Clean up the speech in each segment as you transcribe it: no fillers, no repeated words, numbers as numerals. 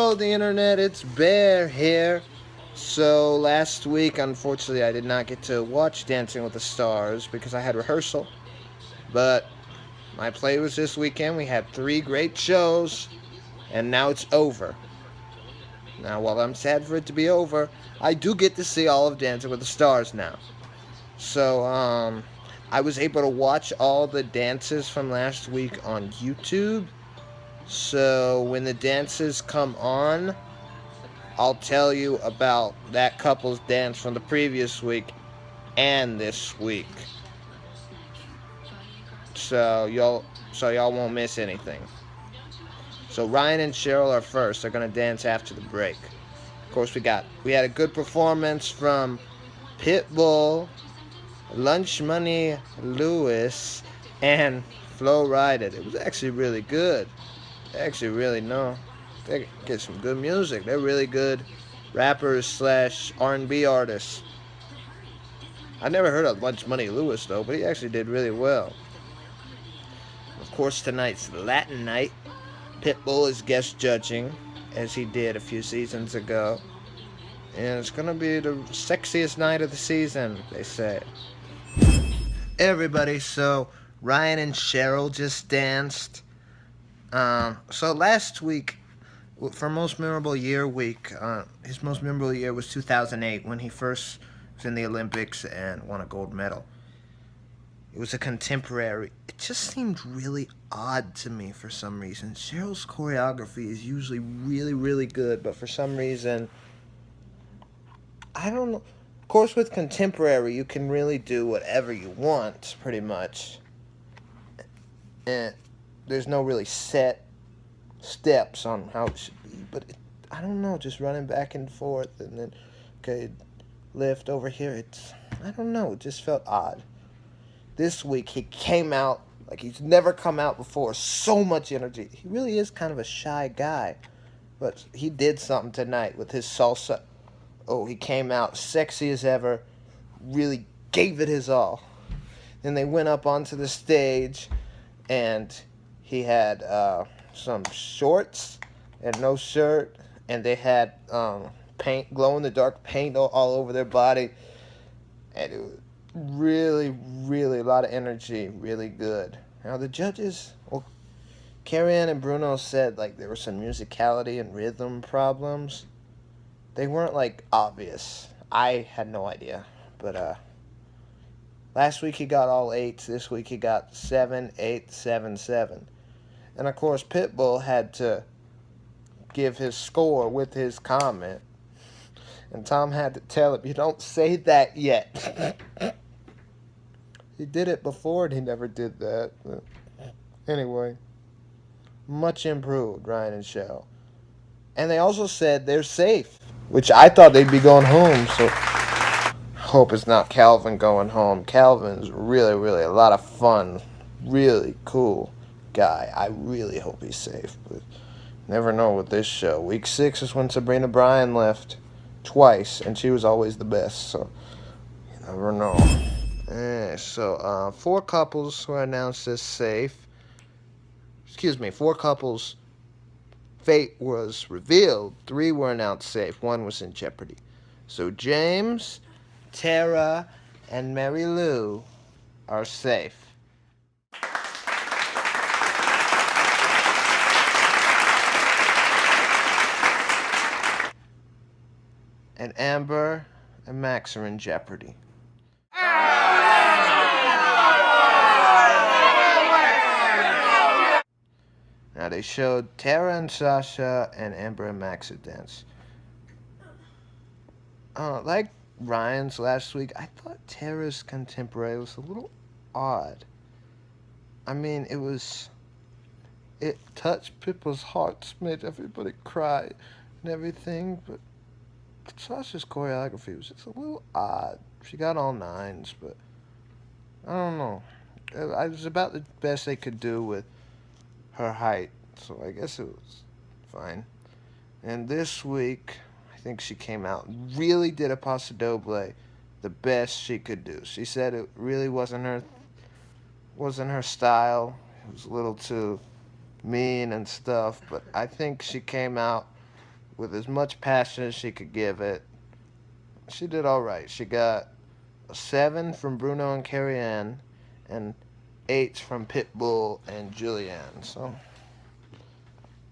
Hello, the internet. It's Bear here. So, last week, unfortunately, I did not get to watch Dancing with the Stars because I had rehearsal. But my play was this weekend. We had 3 great shows, and now it's over. Now, while I'm sad for it to be over, I do get to see all of Dancing with the Stars now. So, I was able to watch all the dances from last week on YouTube. So, when the dances come on, I'll tell you about that couple's dance from the previous week and this week. So y'all won't miss anything. So Ryan and Cheryl are first. They're gonna dance after the break. Of course, we had a good performance from Pitbull, Lunch Money Lewis, and Flo Rida. It was actually really good. Actually, really no. They get some good music. They're really good rappers slash R&B artists. I never heard of Lunch Money Lewis though, but he actually did really well. Of course, tonight's Latin night. Pitbull is guest judging, as he did a few seasons ago. And it's gonna be the sexiest night of the season, they say. Everybody, so Ryan and Cheryl just danced. So last week, for Most Memorable Year week, his most memorable year was 2008 when he first was in the Olympics and won a gold medal. It was a contemporary. It just seemed really odd to me for some reason. Cheryl's choreography is usually really, really good, but for some reason, I don't know. Of course, with contemporary, you can really do whatever you want, pretty much. And there's no really set steps on how it should be, but I don't know, just running back and forth and then, okay, lift over here, I don't know, it just felt odd. This week, he came out like he's never come out before, so much energy. He really is kind of a shy guy, but he did something tonight with his salsa. Oh, he came out sexy as ever, really gave it his all. Then they went up onto the stage, and he had some shorts and no shirt, and they had paint, glow-in-the-dark paint all over their body, and it was really, really a lot of energy, really good. Now the judges, well, Carrie Ann and Bruno said like there were some musicality and rhythm problems. They weren't like obvious. I had no idea, but last week he got all 8s. This week he got 7, 8, 7, 7. And of course, Pitbull had to give his score with his comment. And Tom had to tell him, you don't say that yet. He did it before and he never did that. But anyway, much improved, Ryan and Cheryl. And they also said they're safe, which I thought they'd be going home. So hope it's not Calvin going home. Calvin's really, really a lot of fun. Really cool guy. I really hope he's safe, but never know with this show. Week 6 is when Sabrina Bryan left twice, and she was always the best, so you never know. So 4 couples were announced as safe. 4 couples' fate was revealed. 3 were announced safe. 1 was in jeopardy. So James, Tara, and Mary Lou are safe. And Amber and Max are in jeopardy. Now they showed Tara and Sasha and Amber and Max at dance. Like Ryan's last week, I thought Tara's contemporary was a little odd. I mean, it touched people's hearts, made everybody cry and everything, but Sasha's choreography was just a little odd. She got all 9s, but I don't know. It was about the best they could do with her height, so I guess it was fine. And this week, I think she came out and really did a paso doble the best she could do. She said it really wasn't her style. It was a little too mean and stuff, but I think she came out with as much passion as she could give it. She did all right. She got a 7 from Bruno and Carrie Ann, and 8 from Pitbull and Julianne. So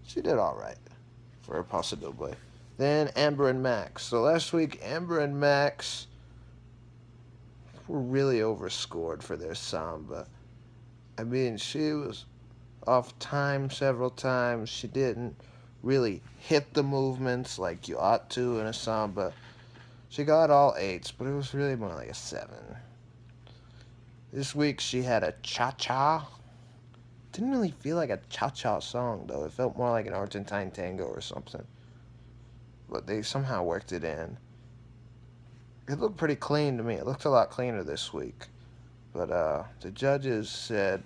she did all right for a possibility. Then Amber and Max. So last week, Amber and Max were really overscored for their samba. I mean, she was off time several times. She didn't really hit the movements like you ought to in a samba. She got all 8s, but it was really more like a 7. This week she had a cha-cha. Didn't really feel like a cha-cha song, though. It felt more like an Argentine tango or something. But they somehow worked it in. It looked pretty clean to me. It looked a lot cleaner this week. But the judges said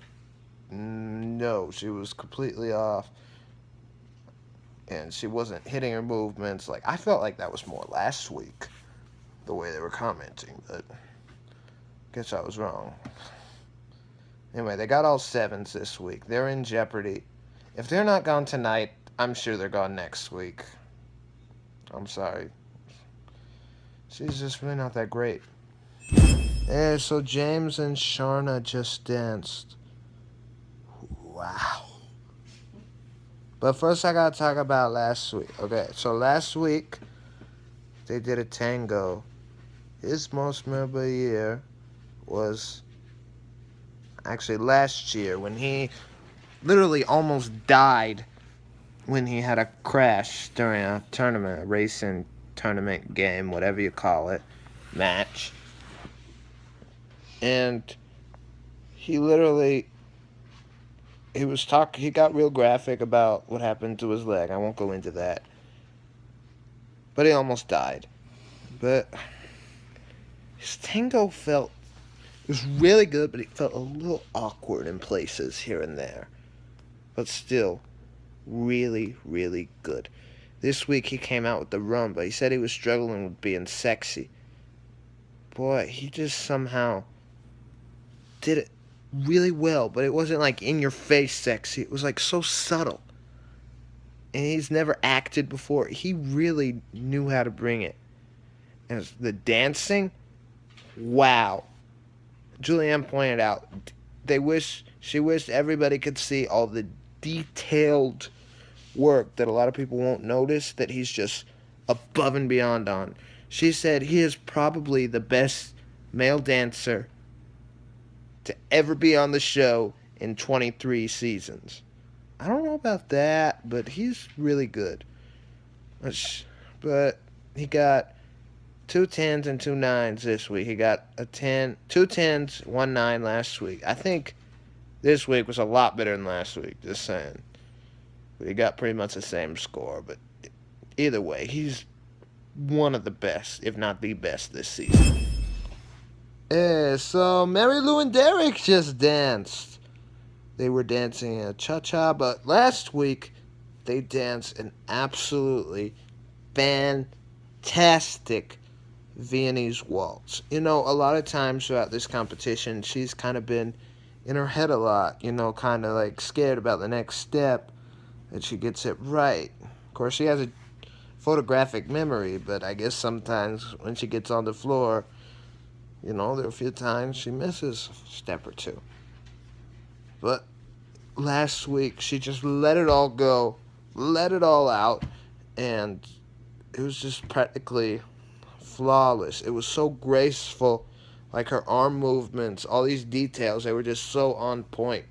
no, she was completely off. And she wasn't hitting her movements. Like, I felt like that was more last week, the way they were commenting. But I guess I was wrong. Anyway, they got all 7s this week. They're in jeopardy. If they're not gone tonight, I'm sure they're gone next week. I'm sorry. She's just really not that great. And so James and Sharna just danced. Wow. But first I gotta talk about last week. Okay, so last week they did a tango. His most memorable year was actually last year when he literally almost died when he had a crash during a tournament, a racing tournament game, whatever you call it, match. And he literally, he got real graphic about what happened to his leg. I won't go into that. But he almost died. But his tango it was really good, but it felt a little awkward in places here and there. But still, really, really good. This week he came out with the rumba. He said he was struggling with being sexy. Boy, he just somehow did it really well, but it wasn't like in your face sexy. It was like so subtle. And he's never acted before. He really knew how to bring it. And the dancing, wow. Julianne pointed out, she wished everybody could see all the detailed work that a lot of people won't notice that he's just above and beyond on. She said he is probably the best male dancer to ever be on the show in 23 seasons. I don't know about that, but he's really good. But he got 2 10s and 2 9s this week. He got 2 10s, 1 9 last week. I think this week was a lot better than last week, just saying. He got pretty much the same score, but either way, he's one of the best, if not the best, this season. Yeah, so Mary Lou and Derek just danced. They were dancing a cha-cha, but last week they danced an absolutely fantastic Viennese waltz. You know, a lot of times throughout this competition, she's kind of been in her head a lot, you know, kind of like scared about the next step, and she gets it right. Of course, she has a photographic memory, but I guess sometimes when she gets on the floor, you know, there are a few times she misses a step or two. But last week, she just let it all go, let it all out, and it was just practically flawless. It was so graceful, like her arm movements, all these details, they were just so on point.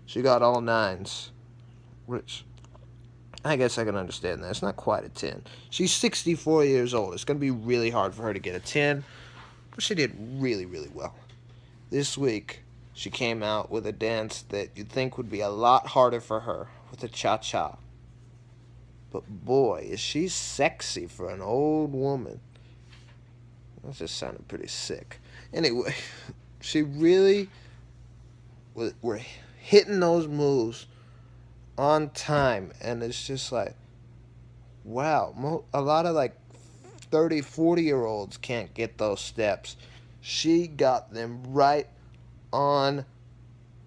She got all 9s, which I guess I can understand that. It's not quite a 10. She's 64 years old. It's going to be really hard for her to get a 10, but she did really, really well. This week, she came out with a dance that you'd think would be a lot harder for her, with a cha-cha. But boy, is she sexy for an old woman. That just sounded pretty sick. Anyway, she really were hitting those moves on time, and it's just like, wow, a lot of like 30, 40-year-olds can't get those steps. She got them right on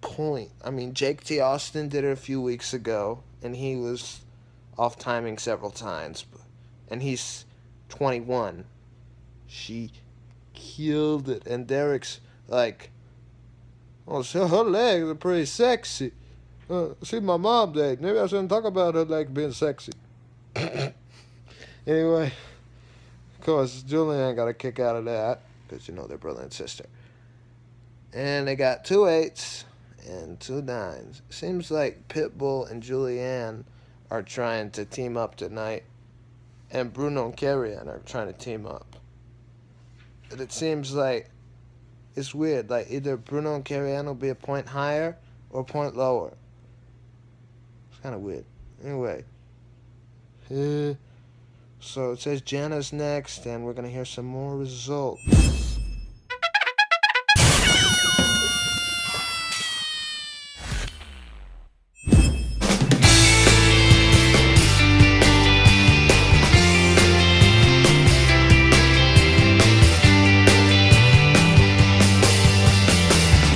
point. I mean, Jake T. Austin did it a few weeks ago, and he was off timing several times. But and he's 21. She killed it. And Derek's like, oh, so her legs are pretty sexy. See my mom date. Maybe I shouldn't talk about her legs being sexy. Anyway, of course, Julianne got a kick out of that because, you know, they're brother and sister. And they got 2 8s and 2 9s. Seems like Pitbull and Julianne are trying to team up tonight, and Bruno and Carrie-Ann are trying to team up. But it seems like it's weird. Like either Bruno and Carrie-Ann will be a point higher or a point lower. It's kind of weird. Anyway. So it says Jana's next, and we're going to hear some more results.